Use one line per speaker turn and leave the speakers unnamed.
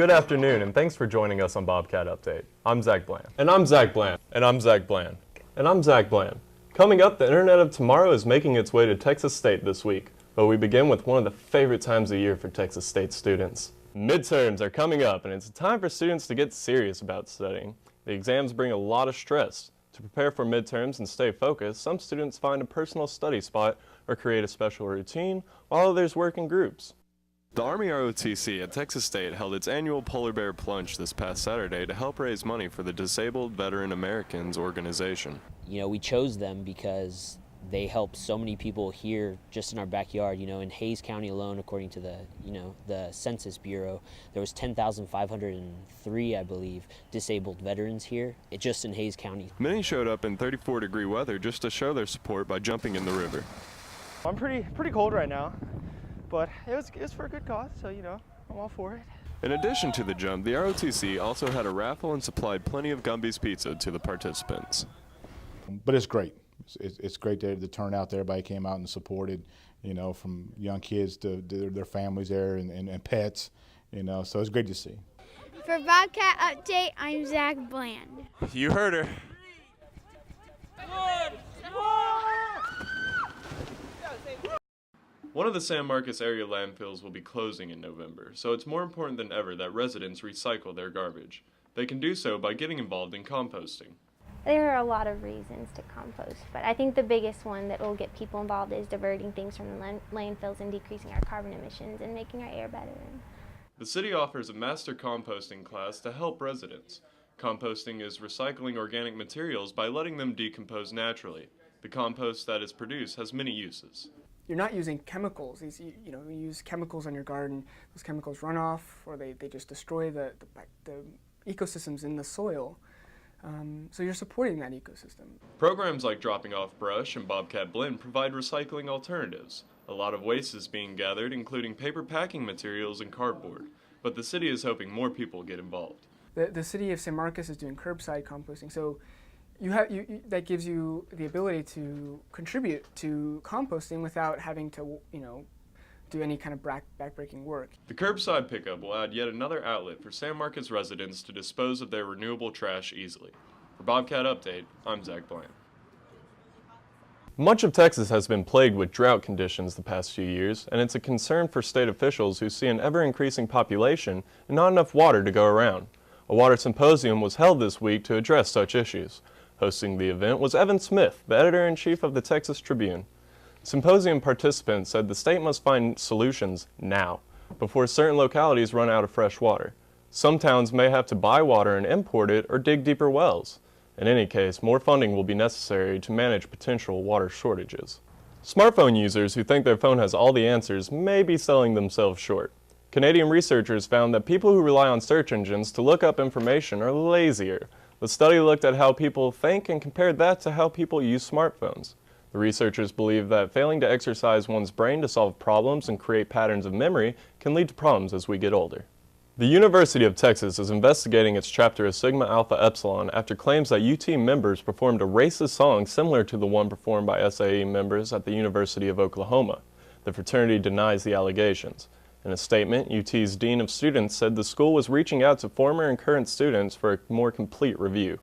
Good afternoon, and thanks for joining us on Bobcat Update. I'm Zach Bland. And I'm Zach Bland. And I'm Zach Bland. And I'm Zach Bland. Coming up, the Internet of Tomorrow is making its way to Texas State this week, but we begin with one of the favorite times of year for Texas State students. Midterms are coming up, and it's a time for students to get serious about studying. The exams bring a lot of stress. To prepare for midterms and stay focused, some students find a personal study spot or create a special routine, while others work in groups.
The Army ROTC at Texas State held its annual Polar Bear Plunge this past Saturday to help raise money for the Disabled Veteran Americans organization.
You know, we chose them because they help so many people here just in our backyard. You know, in Hays County alone, according to the Census Bureau, there was 10,503, I believe, disabled veterans here, just in Hays County.
Many showed up in 34-degree weather just to show their support by jumping in the river.
I'm pretty cold right now, but it was for a good cause, so you know, I'm all for it.
In addition to the jump, the ROTC also had a raffle and supplied plenty of Gumby's pizza to the participants.
But it's great. It's great that the turnout, everybody came out and supported, you know, from young kids to their families there and pets, you know, so it's great to see.
For Bobcat Update, I'm Zach Bland.
You heard her. One of the San Marcos area landfills will be closing in November, so it's more important than ever that residents recycle their garbage. They can do so by getting involved in composting.
There are a lot of reasons to compost, but I think the biggest one that will get people involved is diverting things from the landfills and decreasing our carbon emissions and making our air better.
The city offers a master composting class to help residents. Composting is recycling organic materials by letting them decompose naturally. The compost that is produced has many uses.
You're not using chemicals. You use chemicals on your garden. Those chemicals run off, or they just destroy the ecosystems in the soil. So you're supporting that ecosystem.
Programs like Dropping Off Brush and Bobcat Blend provide recycling alternatives. A lot of waste is being gathered, including paper packing materials and cardboard, but the city is hoping more people get involved.
The city of San Marcos is doing curbside composting, so that gives you the ability to contribute to composting without having to, do any kind of backbreaking work.
The curbside pickup will add yet another outlet for San Marcos residents to dispose of their renewable trash easily. For Bobcat Update, I'm Zach Bland.
Much of Texas has been plagued with drought conditions the past few years, and it's a concern for state officials who see an ever-increasing population and not enough water to go around. A water symposium was held this week to address such issues. Hosting the event was Evan Smith, the editor-in-chief of the Texas Tribune. Symposium participants said the state must find solutions now, before certain localities run out of fresh water. Some towns may have to buy water and import it or dig deeper wells. In any case, more funding will be necessary to manage potential water shortages. Smartphone users who think their phone has all the answers may be selling themselves short. Canadian researchers found that people who rely on search engines to look up information are lazier. The study looked at how people think and compared that to how people use smartphones. The researchers believe that failing to exercise one's brain to solve problems and create patterns of memory can lead to problems as we get older. The University of Texas is investigating its chapter of Sigma Alpha Epsilon after claims that UT members performed a racist song similar to the one performed by SAE members at the University of Oklahoma. The fraternity denies the allegations. In a statement, UT's Dean of Students said the school was reaching out to former and current students for a more complete review.